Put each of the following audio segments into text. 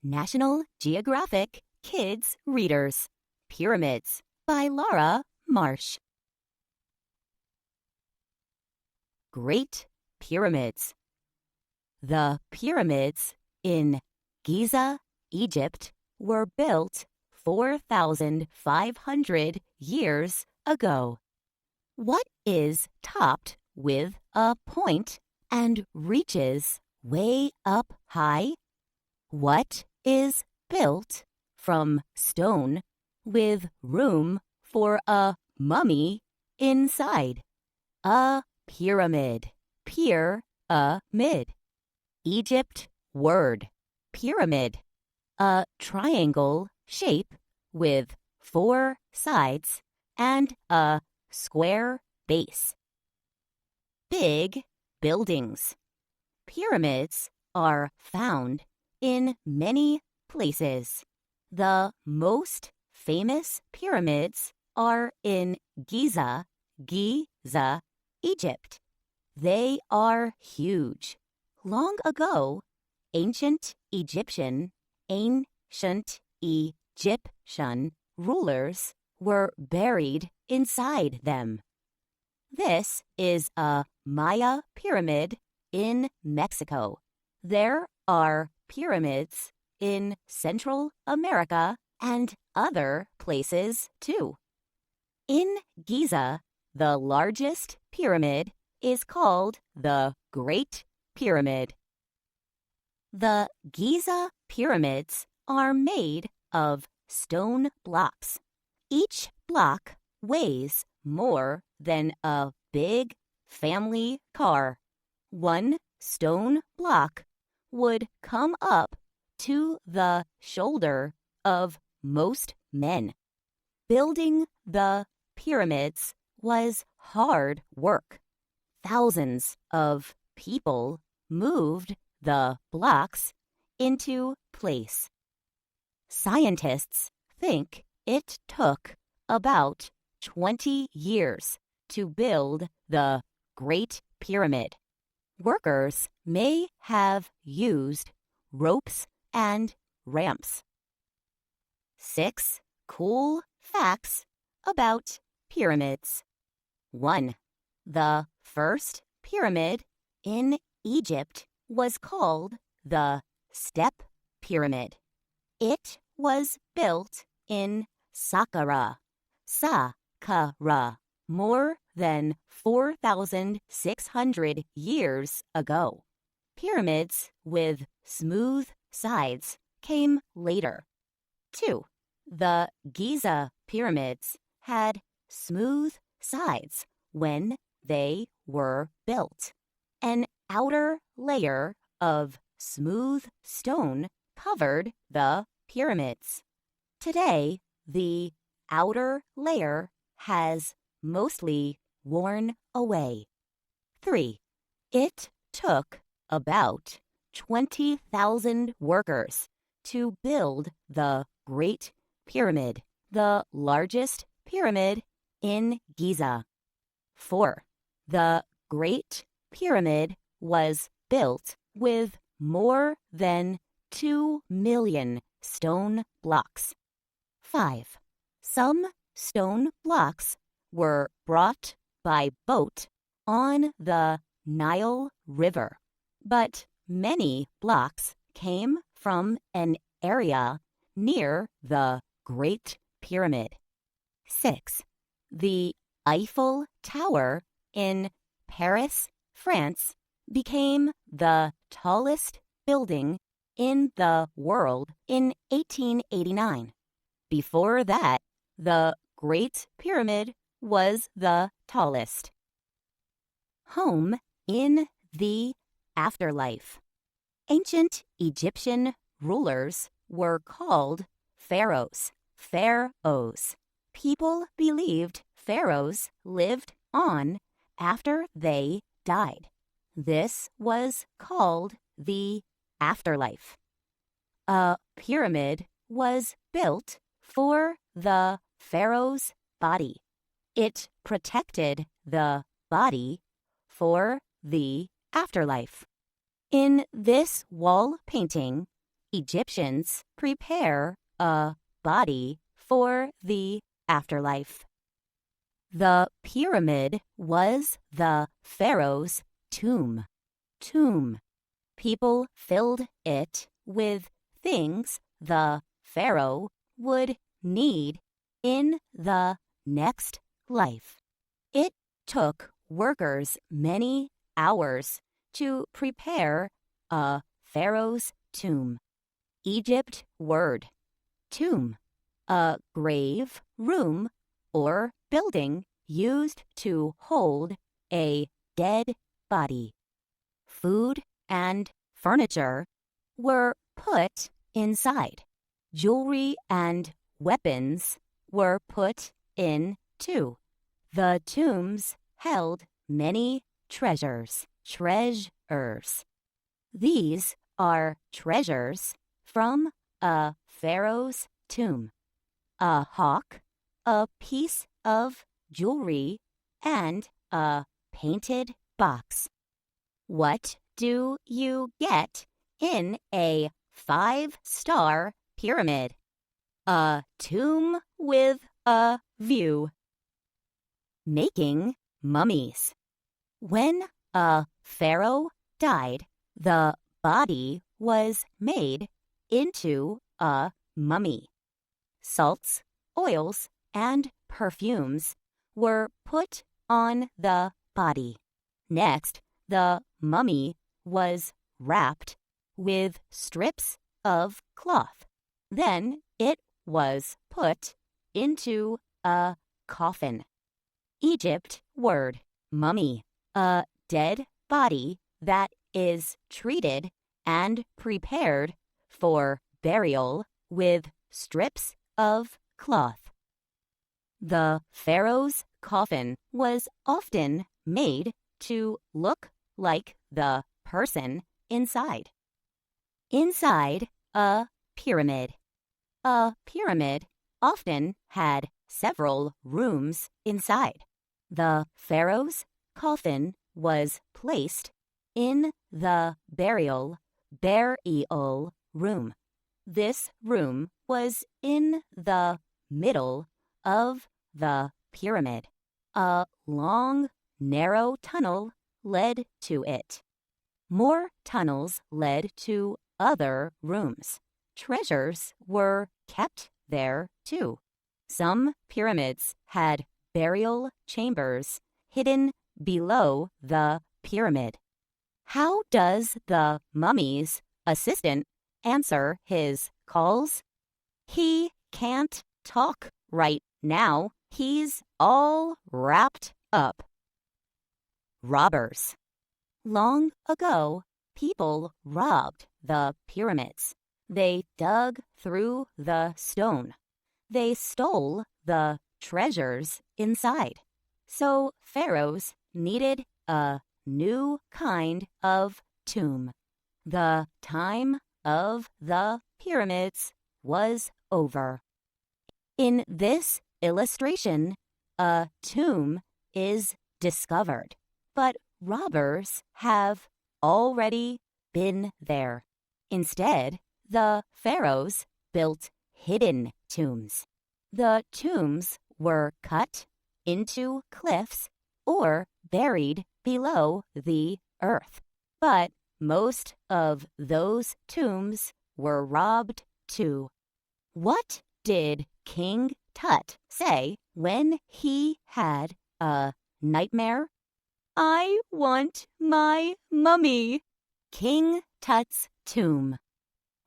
National Geographic Kids Readers. Pyramids by Laura Marsh. Great Pyramids. The pyramids in Giza, Egypt, were built 4,500 years ago. What is topped with a point and reaches way up high? What is built from stone with room for a mummy inside? A pyramid. Pyramid. Egypt word. Pyramid. A triangle shape with 4 sides and a square base. Big buildings. Pyramids are found in many places. The most famous pyramids are in Giza, Egypt. They are huge. Long ago, ancient Egyptian rulers were buried inside them. This is a Maya pyramid in Mexico. There are pyramids in Central America and other places too. In Giza, the largest pyramid is called the Great Pyramid. The Giza pyramids are made of stone blocks. Each block weighs more than a big family car. One stone block would come up to the shoulder of most men. Building the pyramids was hard work. Thousands of people moved the blocks into place. Scientists think it took about 20 years to build the Great Pyramid. Workers may have used ropes and ramps. 6 cool facts about pyramids. 1. The first pyramid in Egypt was called the Step Pyramid. It was built in Saqqara, more than 4,600 years ago. Pyramids with smooth sides came later. 2. The Giza pyramids had smooth sides when they were built. An outer layer of smooth stone covered the pyramids. Today, the outer layer has mostly worn away. 3. It took about 20,000 workers to build the Great Pyramid, the largest pyramid in Giza. 4. The Great Pyramid was built with more than 2 million stone blocks. 5. Some stone blocks were brought by boat on the Nile River, but many blocks came from an area near the Great Pyramid. 6. The Eiffel Tower in Paris, France, became the tallest building in the world in 1889. Before that, the Great Pyramid was the tallest. Home in the afterlife. Ancient Egyptian rulers were called pharaohs. People believed pharaohs lived on after they died. This was called the afterlife. A pyramid was built for the pharaoh's body. It protected the body for the afterlife. In this wall painting, Egyptians prepare a body for the afterlife. The pyramid was the pharaoh's tomb. People filled it with things the pharaoh would need in the next life. It took workers many hours to prepare a pharaoh's tomb. Egypt word, tomb, a grave, room, or building used to hold a dead body. Food and furniture were put inside. Jewelry and weapons were put in too. The tombs held many treasures. These are treasures from a pharaoh's tomb: a hawk, a piece of jewelry, and a painted box. What do you get in a 5-star pyramid? A tomb with a view. Making mummies. When a pharaoh died, the body was made into a mummy. Salts, oils, and perfumes were put on the body. Next, the mummy was wrapped with strips of cloth. Then it was put into a coffin. Egypt word, mummy, a dead body that is treated and prepared for burial with strips of cloth. The pharaoh's coffin was often made to look like the person inside. Inside a pyramid. A pyramid often had several rooms inside. The pharaoh's coffin was placed in the burial room. This room was in the middle of the pyramid. A long, narrow tunnel led to it. More tunnels led to other rooms. Treasures were kept there too. Some pyramids had burial chambers hidden below the pyramid. How does the mummy's assistant answer his calls? He can't talk right now. He's all wrapped up. Robbers. Long ago, people robbed the pyramids. They dug through the stone. They stole the treasures inside. So pharaohs needed a new kind of tomb. The time of the pyramids was over. In this illustration, a tomb is discovered, but robbers have already been there. Instead, the pharaohs built hidden tombs. The tombs were cut into cliffs or buried below the earth. But most of those tombs were robbed too. What did King Tut say when he had a nightmare? I want my mummy. King Tut's tomb.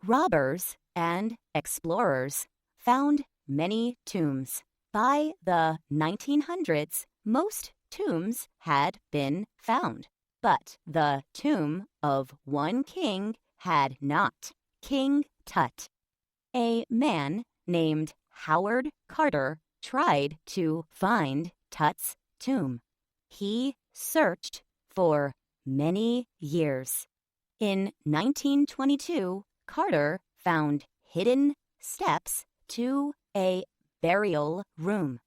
Robbers and explorers found many tombs. By the 1900s, most tombs had been found, but the tomb of one king had not. King Tut. A man named Howard Carter tried to find Tut's tomb. He searched for many years. In 1922, Carter found hidden steps to a burial room.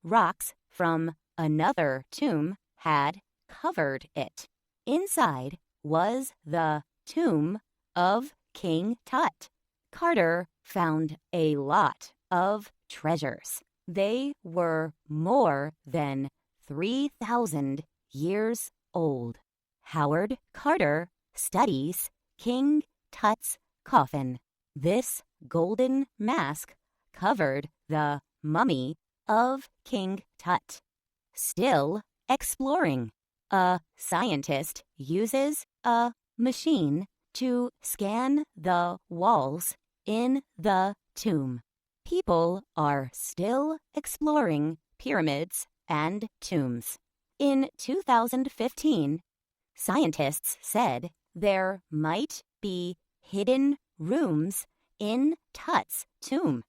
Rocks from another tomb had covered it. Inside was the tomb of King Tut. Carter found a lot of treasures. They were more than 3,000 years old. Howard Carter studies King Tut's coffin. This golden mask covered the mummy of King Tut. Still exploring. A scientist uses a machine to scan the walls in the tomb. People are still exploring pyramids and tombs. In 2015, scientists said there might be hidden rooms in Tut's tomb.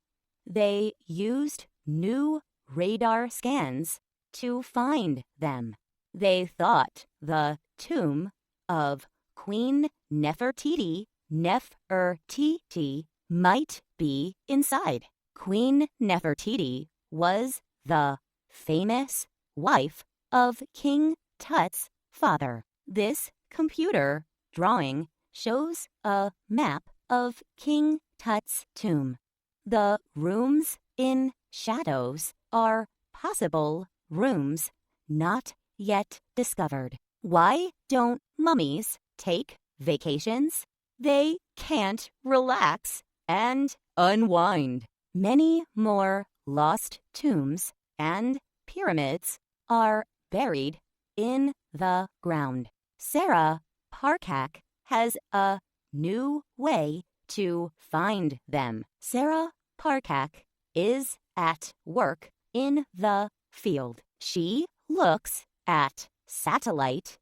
They used new radar scans to find them. They thought the tomb of Queen Nefertiti might be inside. Queen Nefertiti was the famous wife of King Tut's father. This computer drawing shows a map of King Tut's tomb. The rooms in shadows are possible rooms not yet discovered. Why don't mummies take vacations? They can't relax and unwind. Many more lost tombs and pyramids are buried in the ground. Sarah Parcak has a new way to find them. Sarah Parcak is at work in the field. She looks at satellite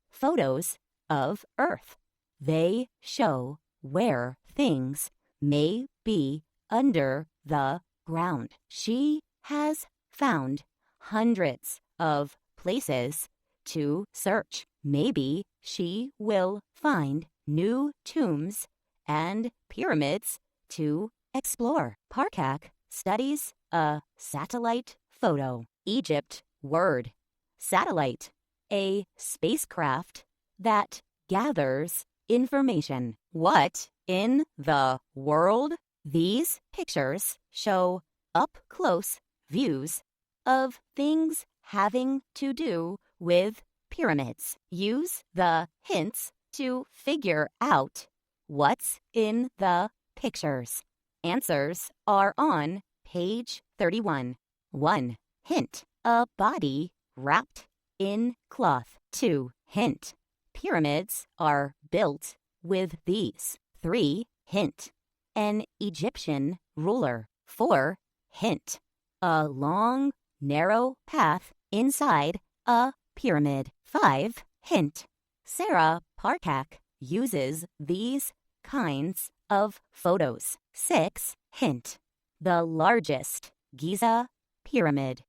photos of Earth. They show where things may be under the ground. She has found hundreds of places to search. Maybe she will find new tombs and pyramids to explore. Parcak studies a satellite photo. Egypt word. Satellite. A spacecraft that gathers information. What in the world? These pictures show up-close views of things having to do with pyramids. Use the hints to figure out what's in the pictures. Answers are on page 31. 1. Hint. A body wrapped in cloth. 2. Hint. Pyramids are built with these. 3. Hint. An Egyptian ruler. 4. Hint. A long, narrow path inside a pyramid. 5. Hint. Sarah Parcak uses these kinds of photos. 6. Hint. The largest Giza pyramid.